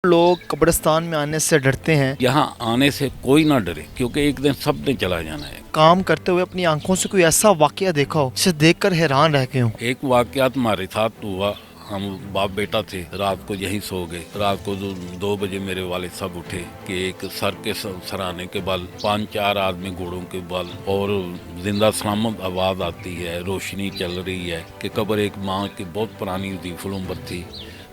लोग कब्रिस्तान में आने से डरते हैं। यहाँ आने से कोई ना डरे, क्योंकि एक दिन सब ने चला जाना है। काम करते हुए अपनी आंखों से कोई ऐसा वाकया देखा हो जिसे देखकर हैरान रह गए हो? एक वाकयात हमारे साथ हुआ। हम बाप बेटा थे, रात को यहीं सो गए। रात को 2 बजे मेरे वाले सब उठे कि एक सर के सराहने के बल 5-4 आदमी घोड़ों के बल और जिंदा सलामत आवाज आती है, रोशनी चल रही है कि कब्र एक माँ की बहुत पुरानी दीफुल उम्र थी।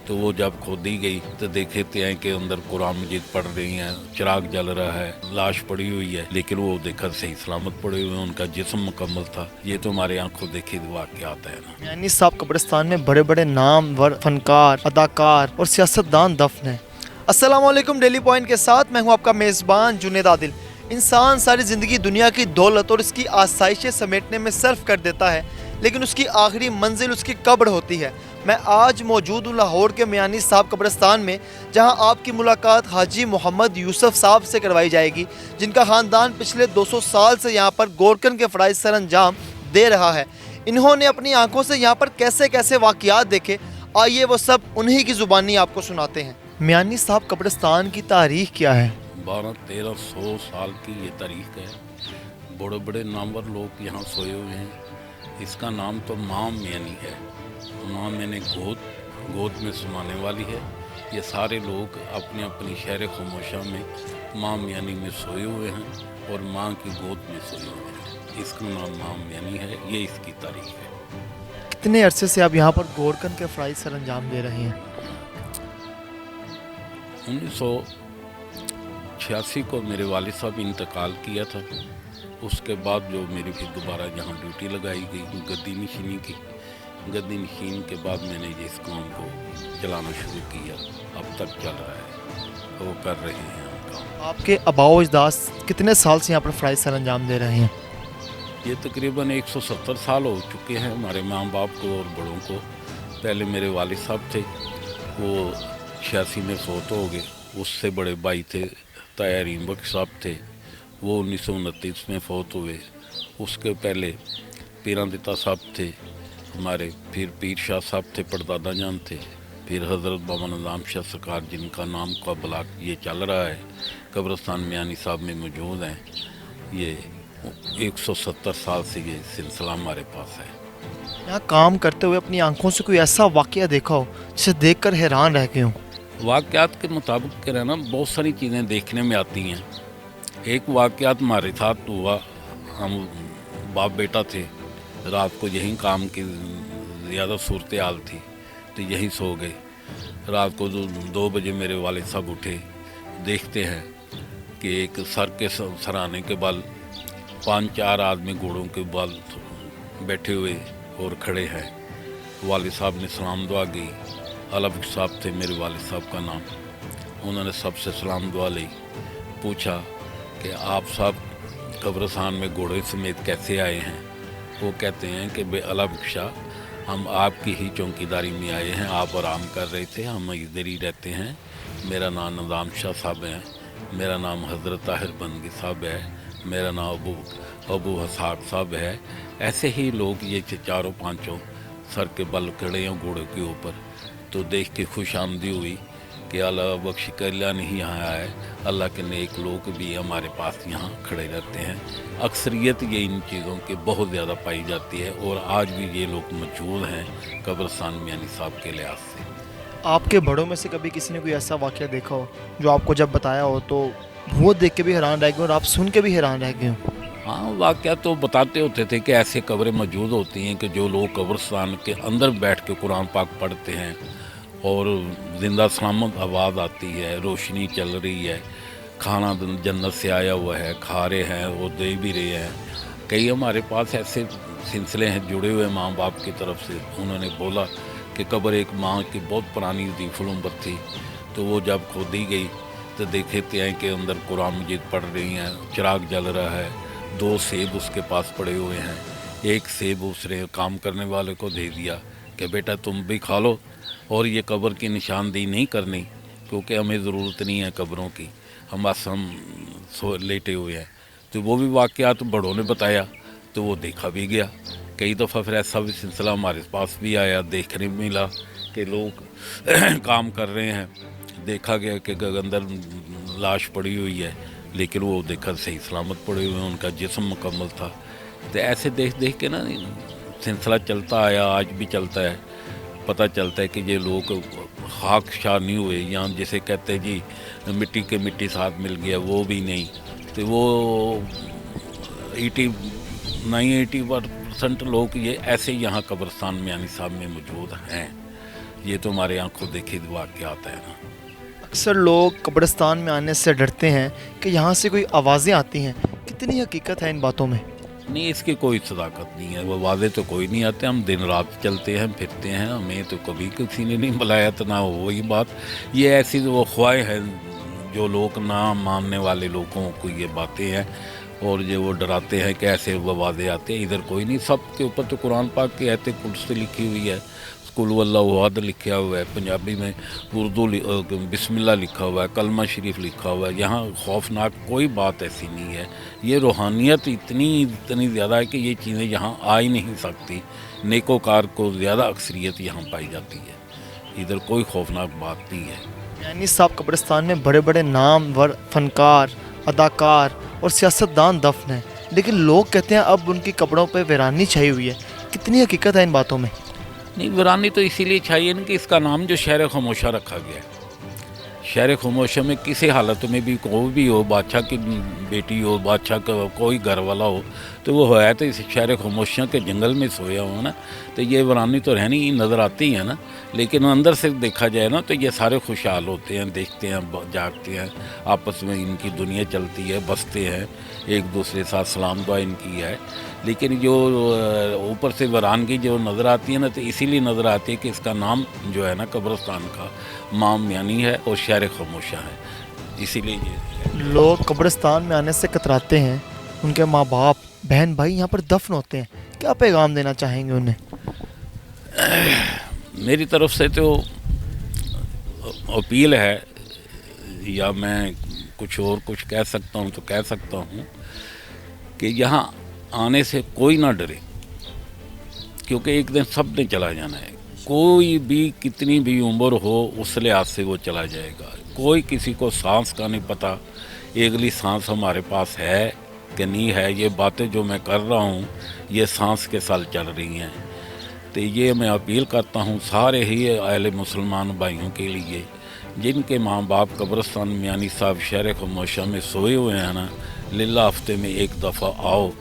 तो वो जब खोदी गई तो देखे हैं कि अंदर कुरान मजीद पढ़ रही हैं, चिराग जल रहा है, लाश पड़ी हुई है, लेकिन वो देखा सही सलामत पड़े हुए, उनका जिस्म मुकम्मल था। ये तो हमारे आंखों देखे वाकयात है ना। यानी साहब कब्रिस्तान में बड़े बड़े नामवर फनकार, अदाकार और सियासतदान दफन हैं। अस्सलाम वालेकुम, डेली पॉइंट के साथ मैं हूं आपका मेज़बान जुनेद आदिल। इंसान सारी ज़िंदगी दुनिया की दौलत और उसकी आसाइशें समेटने में सर्फ कर देता है, लेकिन उसकी आखिरी मंजिल उसकी कब्र होती है। मैं आज मौजूद हूँ लाहौर के मियानी साहब कब्रिस्तान में, जहाँ आपकी मुलाकात हाजी मोहम्मद यूसुफ साहब से करवाई जाएगी, जिनका ख़ानदान पिछले 200 साल से यहाँ पर गोरकन के फ़राइज़ सर अंजाम दे रहा है। इन्होंने अपनी आंखों से यहाँ पर कैसे कैसे वाक़यात देखे, आइए वो सब उन्हीं की ज़ुबानी आपको सुनाते हैं। मियानी साहब कब्रिस्तान की तारीख़ क्या है? 1200-1300 साल की ये तारीख है। बड़े बड़े नामवर लोग यहाँ सोए हुए हैं। इसका नाम तो माँ मियानी है। माँ मैंने गोद में सुनाने वाली है। ये सारे लोग अपने अपनी शहर खामोशा में माँ मियानी में सोए हुए हैं और माँ की गोद में सोए हुए हैं। इसका नाम माँ मियानी है, ये इसकी तारीख है। कितने अरसे से आप यहाँ पर गोरकन के फ़राइज़ सर अंजाम दे रहे हैं? 1986 को मेरे वालिद साहब इंतकाल किया था। उसके बाद जो मेरी फिर दोबारा यहाँ ड्यूटी लगाई गई गद्दी नशीनी की। गद्दी नशीन के बाद मैंने इस काम को चलाना शुरू किया। अब तक चल रहा है, वो कर रहे हैं हम काम। आपके आबाओ अजदाद कितने साल से यहाँ पर फ़राइज़ सर अंजाम दे रहे हैं? ये तकरीबन 170 साल हो चुके हैं हमारे माँ बाप को और बड़ों को। पहले मेरे वालिद साहब थे, वो 86 में फौत हो गए। उससे बड़े भाई थे तैयारीन बख्श साहब थे, वो 1929 में फौत हुए। उसके पहले पीरादिता साहब थे हमारे, फिर पीर शाह साहब थे, परदादा जान थे, फिर हज़रत बाबा निज़ाम शाह सरकार, जिनका नाम का ब्लाक ये चल रहा है, कब्रिस्तान मियानी साहब में मौजूद हैं। ये 170 साल से ये सिलसिला हमारे पास है। यहाँ काम करते हुए अपनी आंखों से कोई ऐसा वाकया देखा हो जिसे देखकर हैरान रह गए हो? वाक़यात के मुताबिक कह ना, बहुत सारी चीज़ें देखने में आती हैं। एक वाक़यात हमारे साथ हुआ। हम बाप बेटा थे, रात को यहीं काम की ज़्यादा सूरत हाल थी तो यहीं सो गए। रात को 2 बजे मेरे वाले सब उठे, देखते हैं कि एक सर के सराहने के बल 5-4 आदमी घोड़ों के बल बैठे हुए और खड़े हैं। वालिद साहब ने सलाम दुआ की। अलग साहब थे मेरे वालिद साहब का नाम। उन्होंने सबसे सलाम दुआ ली। पूछा कि आप साहब कब्रिस्तान में घोड़े समेत कैसे आए हैं? वो कहते हैं कि बे अलग शाह, हम आपकी ही चौकीदारी में आए हैं, आप आराम कर रहे थे, हम इधर ही रहते हैं। मेरा नाम निज़ाम शाह साहब है, मेरा नाम हज़रत ताहिर बंदगी साहब है, मेरा नाम अबू हसाब साहब है। ऐसे ही लोग ये चारों पांचों सर के बल खड़े हैं घोड़े के ऊपर। तो देख के खुश आमदी हुई कि अल्लाह बख्श कल्याण नहीं यहाँ आए, अल्लाह के नेक लोग भी हमारे पास यहाँ खड़े रहते हैं। अक्सरियत ये इन चीज़ों की बहुत ज़्यादा पाई जाती है और आज भी ये लोग मौजूद हैं कब्रिस्तान मियानी साहब के लिहाज से। आपके बड़ों में से कभी किसी ने कोई ऐसा वाकया देखा हो जो आपको जब बताया हो तो वो देख के भी हैरान रह गए और आप सुन के भी हैरान रह गए हो? हाँ, वाक़या तो बताते होते थे कि ऐसे कब्रें मौजूद होती हैं कि जो लोग कब्रिस्तान के अंदर बैठ के कुरान पाक पढ़ते हैं और ज़िंदा सलामत आवाज़ आती है, रोशनी चल रही है, खाना जन्नत से आया हुआ है, खा रहे हैं, वो दे भी रहे हैं। कई हमारे पास ऐसे सिलसिले हैं जुड़े हुए माँ बाप की तरफ से। उन्होंने बोला कि कब्र एक माँ की बहुत पुरानी दीफुल उम्र थी। तो वो जब खोदी गई तो देखे हैं कि अंदर कुरान मजीद पढ़ रही हैं, चिराग जल रहा है, 2 सेब उसके पास पड़े हुए हैं। एक सेब उसने काम करने वाले को दे दिया कि बेटा तुम भी खा लो, और ये कब्र की निशानदेही नहीं करनी क्योंकि हमें ज़रूरत नहीं है कब्रों की, हम लेटे हुए हैं। तो वो भी वाक़यात बड़ों ने बताया तो वो देखा भी गया। कई दफ़ा फिर ऐसा भी सिलसिला हमारे पास भी आया, देखने मिला कि लोग काम कर रहे हैं, देखा गया कि अंदर लाश पड़ी हुई है, लेकिन वो देखा सही सलामत पड़े हुए हैं, उनका जिस्म मुकम्मल था। तो ऐसे देख देख के ना सिलसिला चलता आया, आज भी चलता है। पता चलता है कि ये लोग खाक शार नहीं हुए, यहाँ जैसे कहते हैं जी मिट्टी के मिट्टी साथ मिल गया, वो भी नहीं। तो वो 80% लोग ये ऐसे यहाँ कब्रिस्तान मियानी साहब में मौजूद हैं। ये तो हमारे आंखों देखे वाक़यात है ना। अक्सर लोग कब्रिस्तान में आने से डरते हैं कि यहाँ से कोई आवाज़ें आती हैं, कितनी हकीकत है इन बातों में? नहीं, इसकी कोई सदाकत नहीं है। वो वादे तो कोई नहीं आते, हम दिन रात चलते हैं फिरते हैं, हमें तो कभी किसी ने नहीं बुलाया, तो ना वही बात। ये ऐसी वो ख्वाहिश है जो लोग ना मानने वाले लोगों को ये बातें हैं, और जो वो डराते हैं कि ऐसे वो वादे आते हैं। इधर कोई नहीं, सब के ऊपर तो कुरान पाक की आयत कुर्सी लिखी हुई है, कुल वल्लाहु अहद लिखा हुआ है, पंजाबी में उर्दू बिस्मिल्लाह लिखा हुआ है, कलमा शरीफ लिखा हुआ है। यहाँ खौफनाक कोई बात ऐसी नहीं है। ये रूहानियत इतनी ज़्यादा है कि ये चीज़ें यहाँ आ ही नहीं सकती। नेकोकार को ज़्यादा अक्सरियत यहाँ पाई जाती है, इधर कोई खौफनाक बात नहीं है। यानी साहब कब्रिस्तान में बड़े बड़े नामवर फनकार, अदाकार और सियासतदान दफन हैं, लेकिन लोग कहते हैं अब उनकी कब्रों पर वीरानी छाई हुई है। कितनी हकीकत है इन बातों में? नहीं, वीरानी तो इसीलिए चाहिए ना कि इसका नाम जो शहर खामोशा रखा गया है। शहर खामोशा में किसी हालत में भी कोई भी हो, बादशाह की बेटी हो, बादशाह का कोई घर वाला हो, तो वो है तो इस शहर खामोशा के जंगल में सोया हो ना, तो ये वीरानी तो रहनी ही नज़र आती है ना। लेकिन अंदर से देखा जाए ना तो ये सारे खुशहाल होते हैं, देखते हैं, जागते हैं, आपस में इनकी दुनिया चलती है, बसते हैं, एक दूसरे के साथ सलाम दुआ इनकी है। लेकिन जो ऊपर से वीरानगी जो नज़र आती है ना, तो इसीलिए नज़र आती है कि इसका नाम जो है ना कब्रिस्तान का माम यानी है और शहर खामोशा है, इसीलिए ये लोग कब्रिस्तान में आने से कतराते हैं। उनके माँ बाप बहन भाई यहाँ पर दफन होते हैं, क्या पैगाम देना चाहेंगे उन्हें? मेरी तरफ से तो अपील है, या मैं कुछ कह सकता हूँ तो कह सकता हूँ कि यहाँ आने से कोई ना डरे, क्योंकि एक दिन सब ने चला जाना है। कोई भी कितनी भी उम्र हो उस लिहाज से वो चला जाएगा। कोई किसी को सांस का नहीं पता, अगली सांस हमारे पास है कि नहीं है। ये बातें जो मैं कर रहा हूँ ये सांस के साथ चल रही हैं। तो ये मैं अपील करता हूँ सारे ही अहले मुसलमान भाइयों के लिए, जिनके माँ बाप कब्रिस्तान मियानी साहब शहर खामोशा में सोए हुए हैं ना, लिल्ला हफ्ते में एक दफ़ा आओ,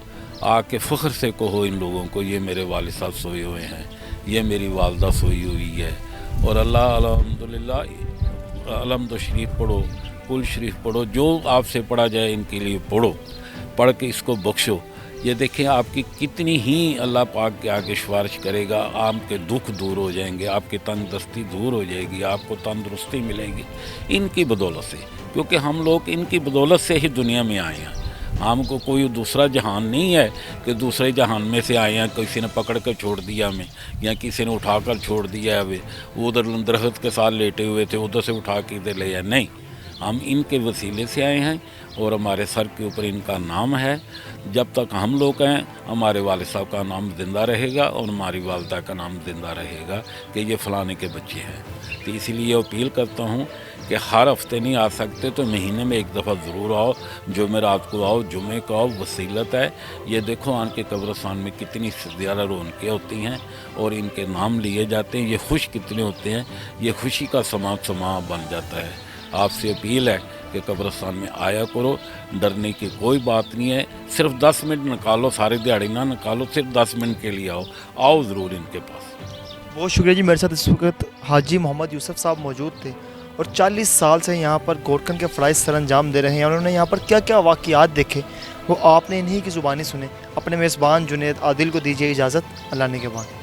आके फ़ख्र से कहो इन लोगों को, ये मेरे वालिद साहब सोए हुए हैं, ये मेरी वालदा सोई हुई है। और अल्लाह अल्हम्दुलिल्लाह अलहम्द शरीफ पढ़ो, कुल शरीफ पढ़ो, जो आपसे पढ़ा जाए इनके लिए पढ़ो, पढ़ के इसको बख्शो। ये देखें आपकी कितनी ही अल्लाह पाक के आगे सिफारिश करेगा, आपके दुख दूर हो जाएंगे, आपकी तंदुरुस्ती दूर हो जाएगी, आपको तंदुरुस्ती मिलेगी इनकी बदौलत से। क्योंकि हम लोग इनकी बदौलत से ही दुनिया में आए हैं। हमको कोई दूसरा जहान नहीं है कि दूसरे जहान में से आए हैं, किसी ने पकड़ कर छोड़ दिया हमें, या किसी ने उठा कर छोड़ दिया है, वो उधर दरख्त के साथ लेटे हुए थे उधर से उठा के इधर ले आए। नहीं, हम इनके वसीले से आए हैं और हमारे सर के ऊपर इनका नाम है। जब तक हम लोग हैं हमारे वालिद साहब का नाम ज़िंदा रहेगा और हमारी वालदा का नाम ज़िंदा रहेगा कि ये फ़लाने के बच्चे हैं। तो इसीलिए अपील करता हूँ कि हर हफ्ते नहीं आ सकते तो महीने में एक दफ़ा ज़रूर आओ, जुमे रात को आओ, जुमे को आओ, वसीलत है। ये देखो आन के कब्रिस्तान में कितनी ज़्यादा रौनकें होती हैं और इनके नाम लिए जाते हैं, ये खुश कितने होते हैं, ये खुशी का समा बन जाता है। आपसे अपील है कि कब्रिस्तान में आया करो, डरने की कोई बात नहीं है। सिर्फ 10 मिनट निकालो, सारे दिहाड़ी ना निकालो, सिर्फ 10 मिनट के लिए आओ ज़रूर इनके पास। बहुत शुक्रिया जी। मेरे साथ इस वक्त हाजी मोहम्मद यूसुफ साहब मौजूद थे और 40 साल से यहाँ पर गोरखन के फ़राइज़ सर अंजाम दे रहे हैं। उन्होंने यहाँ पर क्या क्या वाक़यात देखे वो आपने इन्हीं की ज़ुबानी सुने। अपने मेज़बान जुनेद आदिल को दीजिए इजाज़त, अल्लाह ने के बाद।